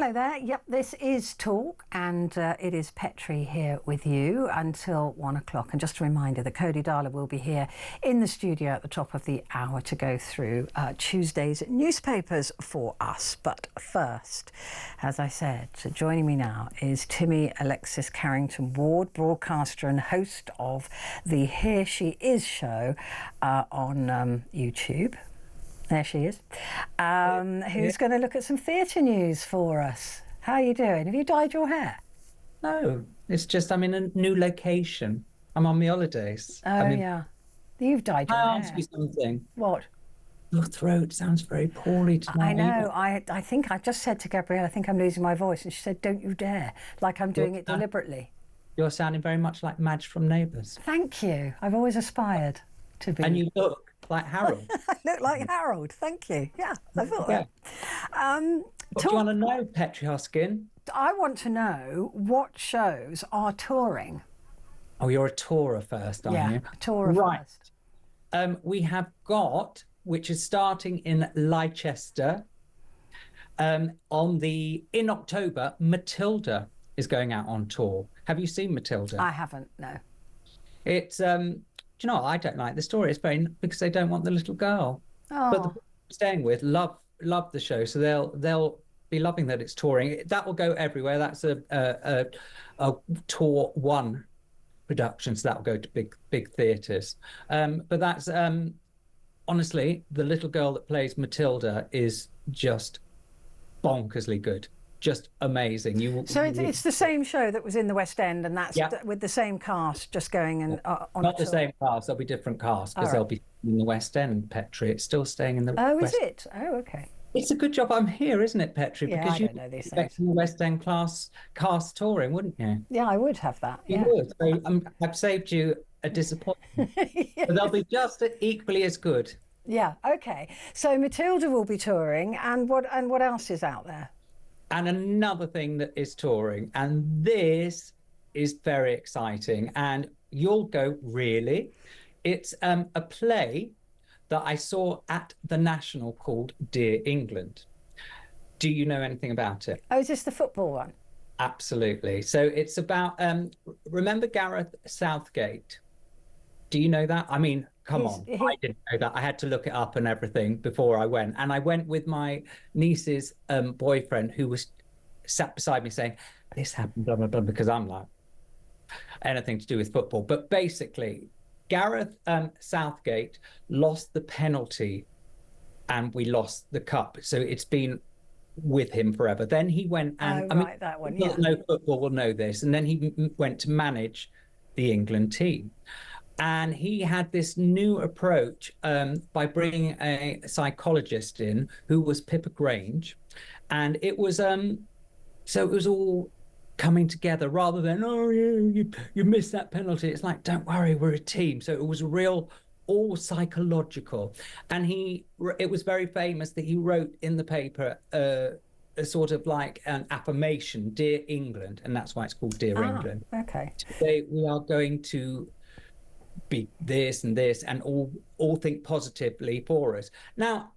Hello there. Yep, this is Talk, and it is Petri here with you until 1 o'clock. And just a reminder that Cody Darla will be here in the studio at the top of the hour to go through Tuesday's newspapers for us. But first, as I said, so joining me now is Timmy Alexis Carrington Ward, broadcaster and host of the Here She Is show on YouTube. There she is, who's going to look at some theatre news for us. How are you doing? Have you dyed your hair? No, it's just I'm in a new location. I'm on my holidays. Oh, yeah. You've dyed your hair. I'll ask you something. What? Your throat sounds very poorly tonight. I know. I think I just said to Gabrielle, I think I'm losing my voice. And she said, don't you dare. Like I'm doing it deliberately. You're sounding very much like Madge from Neighbours. Thank you. I've always aspired to be. And you look like Harold. I look like Harold. Thank you. Yeah, I thought that. What do you want to know, Petri Hoskin? I want to know what shows are touring. Oh, you're a tourer first, aren't you? Yeah, a tourer first. We have got, which is starting in Leicester, in October, Matilda is going out on tour. Have you seen Matilda? I haven't, no. It's do you know, I don't like the story. It's very because they don't want the little girl. Oh. But the people I'm staying with love the show, so they'll be loving that it's touring. That will go everywhere. That's a tour one production, so that will go to big theatres. But that's honestly, the little girl that plays Matilda is just bonkersly good. Just amazing. So it's the same show that was in the West End, and that's with the same cast, just going and on. Not the same cast. There'll be different cast because they'll be in the West End. Petri, it's still staying in the. Oh, West is it? Oh, okay. It's a good job I'm here, isn't it, Petri? Yeah, because I don't know these things. The West End cast touring, wouldn't you? Yeah, I would have that. You would. So I've saved you a disappointment. Yes. But they'll be just equally as good. Yeah. Okay. So Matilda will be touring, and what else is out there? And another thing that is touring, and this is very exciting, and you'll go, really? It's a play that I saw at the National called Dear England. Do you know anything about it? Oh, is this the football one? Absolutely. So it's about, remember Gareth Southgate? Do you know that? I mean, come on, I didn't know that. I had to look it up and everything before I went. And I went with my niece's boyfriend, who was sat beside me saying, this happened, blah, blah, blah, because I'm like, anything to do with football. But basically, Gareth Southgate lost the penalty and we lost the cup. So it's been with him forever. Then he went and, that one, yeah. No football will know this. And then he went to manage the England team. And he had this new approach by bringing a psychologist in who was Pippa Grange. And it was, so it was all coming together rather than, oh, you missed that penalty. It's like, don't worry, we're a team. So it was all psychological. And it was very famous that he wrote in the paper a sort of like an affirmation, Dear England. And that's why it's called Dear England. Okay. Today we are going to be this and all think positively for us. Now,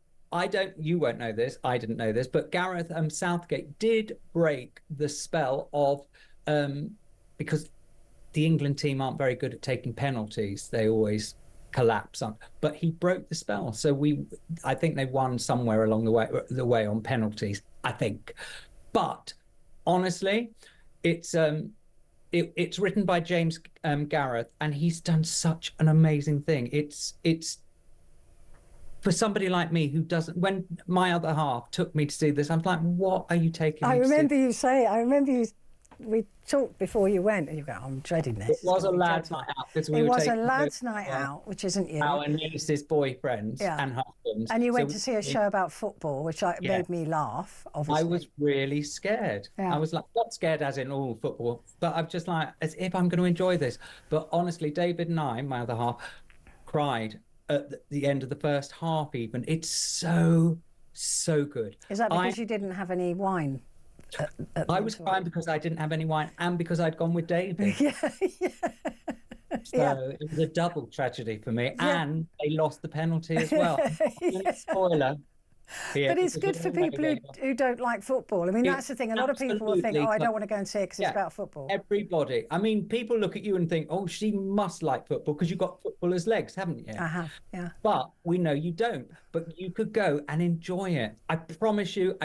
you won't know this, I didn't know this, but Gareth Southgate did break the spell of, because the England team aren't very good at taking penalties. They always collapse on, but he broke the spell. So I think they won somewhere along the way on penalties, I think. But honestly, it's written by James Gareth, and he's done such an amazing thing. It's for somebody like me who doesn't. When my other half took me to see this, I'm like, "What are you taking?" I remember you. We talked before you went, and you go, "I'm dreading this." It was a lads' night out because we were It was taking a lads' night out, which isn't you. Our niece's boyfriends and husbands. And you went to see a show about football, which made me laugh. Obviously, I was really scared. Yeah. I was like, not scared as in all football, but I'm just like, as if I'm going to enjoy this. But honestly, David and I, my other half, cried at the end of the first half. Even it's so good. Is that because you didn't have any wine? I was crying because I didn't have any wine and because I'd gone with David. Yeah. So it was a double tragedy for me. And they lost the penalty as well. Spoiler. here. But it's because good we for all know people they who don't like football. I mean, that's the thing. A lot of people will think, oh, I don't want to go and see it because it's about football. Everybody. I mean, people look at you and think, oh, she must like football because you've got footballers' legs, haven't you? I have, yeah. But we know you don't. But you could go and enjoy it. I promise you,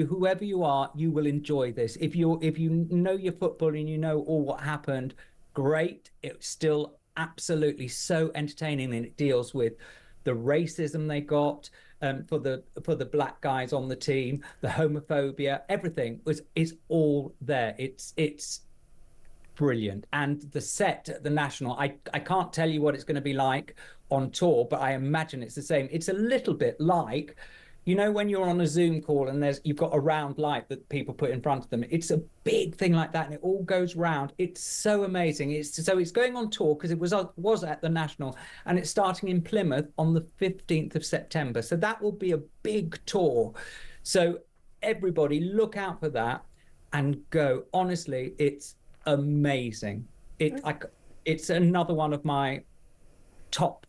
whoever you are, you will enjoy this. If you know your football and you know all what happened, great. It's still absolutely so entertaining, and it deals with the racism they got for the black guys on the team, the homophobia, everything is all there. It's brilliant. And the set at the National, I can't tell you what it's going to be like on tour, but I imagine it's the same. It's a little bit like, you know, when you're on a Zoom call and you've got a round light that people put in front of them. It's a big thing like that, and it all goes round. It's so amazing. It's going on tour because it was at the National, and it's starting in Plymouth on the 15th of September. So that will be a big tour. So everybody look out for that and go. Honestly, it's amazing. It's another one of my top.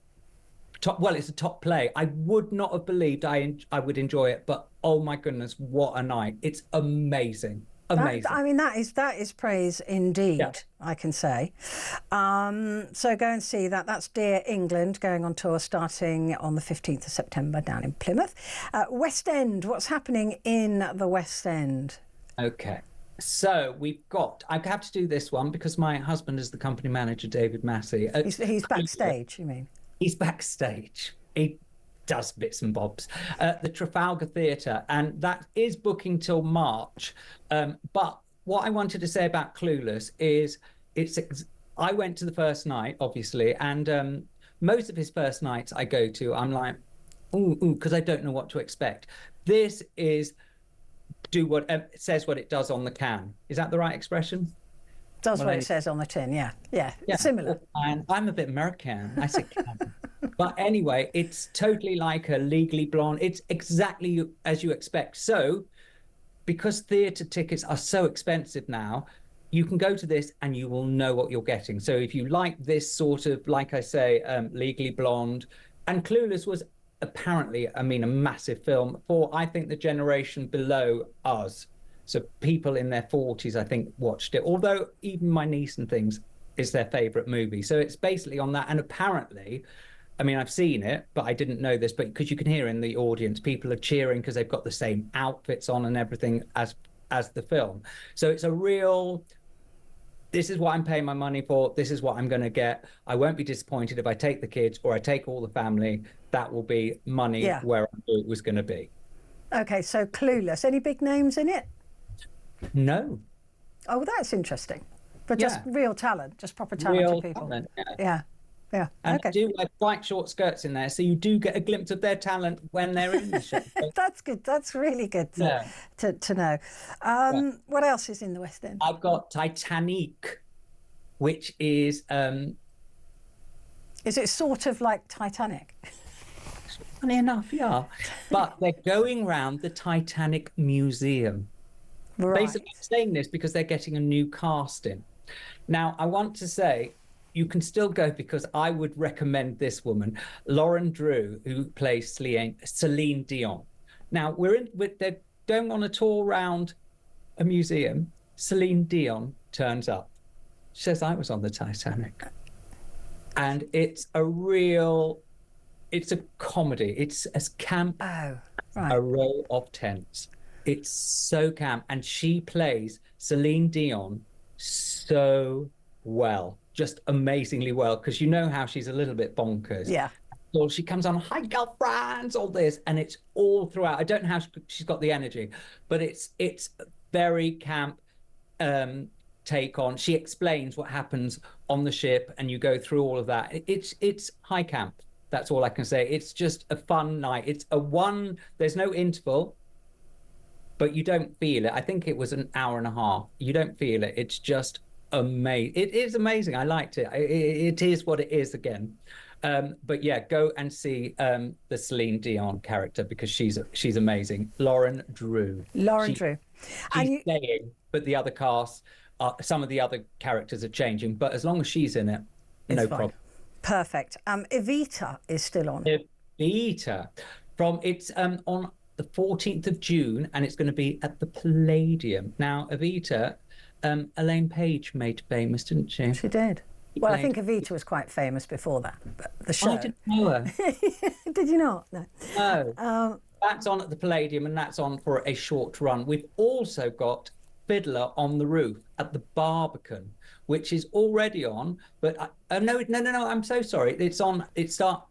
Well, it's a top play. I would not have believed I would enjoy it, but oh my goodness, what a night. It's amazing. I mean, that is praise indeed, Yeah. I can say. So go and see that. That's Dear England, going on tour starting on the 15th of September down in Plymouth. West End, what's happening in the West End? Okay. So I have to do this one because my husband is the company manager, David Massey. He's backstage, you mean? He's backstage. He does bits and bobs. The Trafalgar Theatre, and that is booking till March. But what I wanted to say about Clueless is I went to the first night, obviously, and most of his first nights I go to, I'm like, ooh, because I don't know what to expect. This is it says what it does on the can. Is that the right expression? Does what it says on the tin, yeah. Similar. And I'm a bit American. I say can. But anyway, it's totally like a Legally Blonde. It's exactly as you expect. So, because theatre tickets are so expensive now, you can go to this and you will know what you're getting. So if you like this sort of, like I say, Legally Blonde, and Clueless was apparently, I mean, a massive film for, I think, the generation below us. So people in their 40s, I think, watched it. Although even my niece and things is their favourite movie. So it's basically on that. And apparently, I mean, I've seen it, but I didn't know this. But because you can hear in the audience, people are cheering because they've got the same outfits on and everything as the film. So it's a real, this is what I'm paying my money for. This is what I'm going to get. I won't be disappointed if I take the kids or I take all the family. That will be money where I knew it was going to be. Okay, so Clueless. Any big names in it? No. Oh, that's interesting. But just real talent, just proper talented people. Talent, yeah. And okay. they do wear quite short skirts in there, so you do get a glimpse of their talent when they're in the show. That's good. That's really good to know. What else is in the West End? I've got Titanic, which is... Is it sort of like Titanic? Funny enough, yeah. But they're going round the Titanic Museum. Right. Basically, I'm saying this because they're getting a new cast in. Now, I want to say you can still go because I would recommend this woman, Lauren Drew, who plays Celine Dion. Now, they're going on a tour around a museum. Celine Dion turns up. She says, I was on the Titanic. And it's a comedy. It's as camp a row of tents. It's so camp, and she plays Celine Dion so well, just amazingly well, because you know how she's a little bit bonkers. Yeah. So she comes on, hi girlfriends, all this, and it's all throughout. I don't know how she's got the energy, but it's very camp take on. She explains what happens on the ship, and you go through all of that. It's high camp. That's all I can say. It's just a fun night. There's no interval, but you don't feel it. I think it was an hour and a half. You don't feel it. It's just amazing. It is amazing. I liked it. It is what it is again. But yeah, go and see the Celine Dion character because she's amazing. Lauren Drew. Drew. She's staying, but the other cast, some of the other characters are changing. But as long as she's in it, no problem. Perfect. Evita is still on. Evita, it's on the 14th of June, and it's going to be at the Palladium. Now, Evita, Elaine Page made famous, didn't she? She did. Well, I think Evita was quite famous before that, but the show. I didn't know her. Did you not? No. No. That's on at the Palladium, and that's on for a short run. We've also got Fiddler on the Roof at the Barbican, which is already on. But no, I'm so sorry. It's on. It's on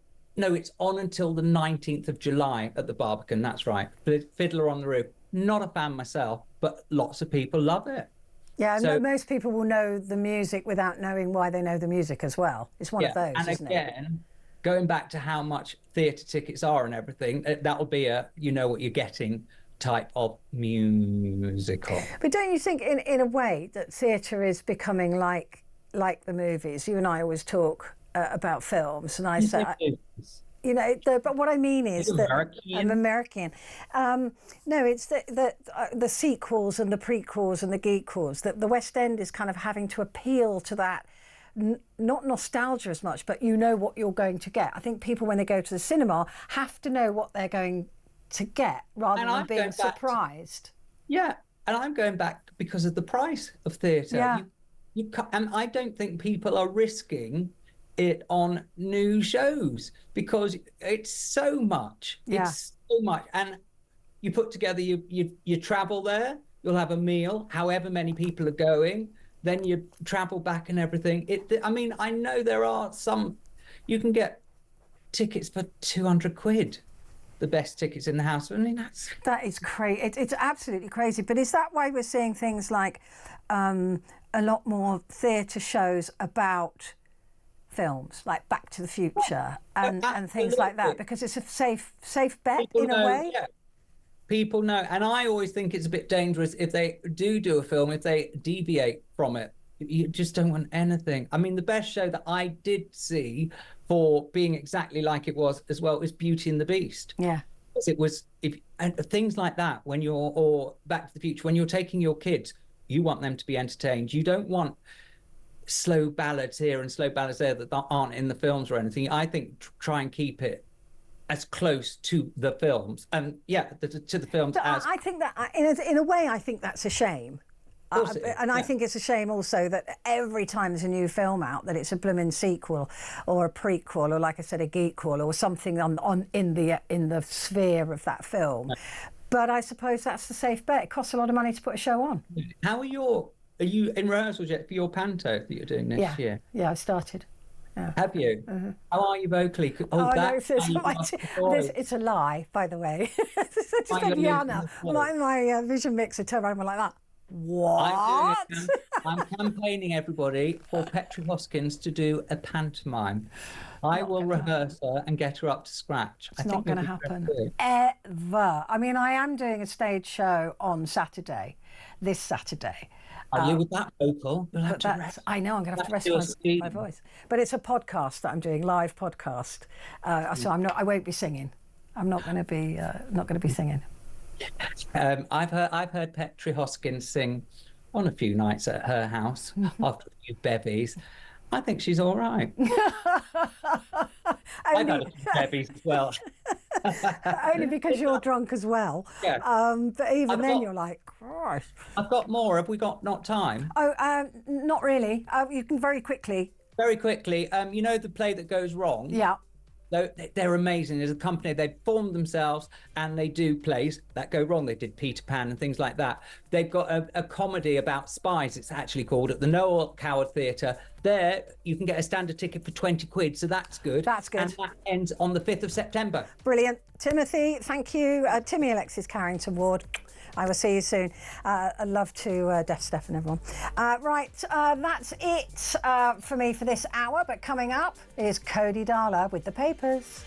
until the 19th of July at the Barbican. That's right. Fiddler on the Roof. Not a fan myself, but lots of people love it. Yeah, so, most people will know the music without knowing why they know the music as well. It's one of those, and isn't again, going back to how much theatre tickets are and everything, that'll be a you know what you're getting type of musical. But don't you think, in a way, that theatre is becoming like the movies? You and I always talk about films, and I say, you know, but what I mean is that I'm American. No, it's the sequels and the prequels and the gequels. That the West End is kind of having to appeal to that. Not nostalgia as much, but you know what you're going to get. I think people, when they go to the cinema, have to know what they're going to get rather than being surprised. And I'm going back because of the price of theatre. Yeah. And I don't think people are risking it on new shows because it's so much. Yeah. It's so much. And you put together, you travel there, you'll have a meal, however many people are going. Then you travel back and everything. I mean, I know there are some, you can get tickets for 200 quid, the best tickets in the house. I mean, that is crazy. It's absolutely crazy. But is that why we're seeing things like a lot more theatre shows about films, like Back to the Future and things like that? Because it's a safe bet in a way. Yeah. People know, and I always think it's a bit dangerous if they do a film, if they deviate from it. You just don't want anything. I mean, the best show that I did see for being exactly like it was as well is Beauty and the Beast. Yeah. It was, and things like that, or Back to the Future, when you're taking your kids, you want them to be entertained. You don't want slow ballads here and slow ballads there that aren't in the films or anything. I think try and keep it as close to the films and to the films. I think that in a way, I think that's a shame. I think it's a shame also that every time there's a new film out, that it's a blooming sequel or a prequel or, like I said, a geekquel or something in the sphere of that film. But I suppose that's the safe bet. It costs a lot of money to put a show on. How are you in rehearsals yet for your panto that you're doing next year? Yeah, I started. Yeah. Have you? Mm-hmm. How are you vocally? No, it's a lie, by the way. Just Diana, my vision mixer turned around like that. What? I'm campaigning everybody for Petrie Hoskins to do a pantomime. I will rehearse her and get her up to scratch. It's not going to happen ever. I mean, I am doing a stage show on Saturday, this Saturday. Are you with that vocal? I know, I'm going to have to rest my voice. But it's a podcast that I'm doing, live podcast. So I won't be singing. I'm not going to be singing. I've heard Petrie Hoskins sing on a few nights at her house after a few bevies. I think she's all right. I've had a few bevies as well. Only because you're drunk as well. Yeah. But even then, you're like, Christ. I've got more. Have we got not time? Oh, not really. You can very quickly. Very quickly. You know the play that goes wrong? Yeah. They're amazing. There's a company, they've formed themselves and they do plays that go wrong. They did Peter Pan and things like that. They've got a comedy about spies, it's actually called, at the Noel Coward Theatre. There, you can get a standard ticket for 20 quid, so that's good. That's good. And that ends on the 5th of September. Brilliant. Timothy, thank you. Timmy Alexis Carrington Ward. I will see you soon. I'd love to Deaf Steph and everyone. Right, that's it for me for this hour. But coming up is Cody Darla with the papers.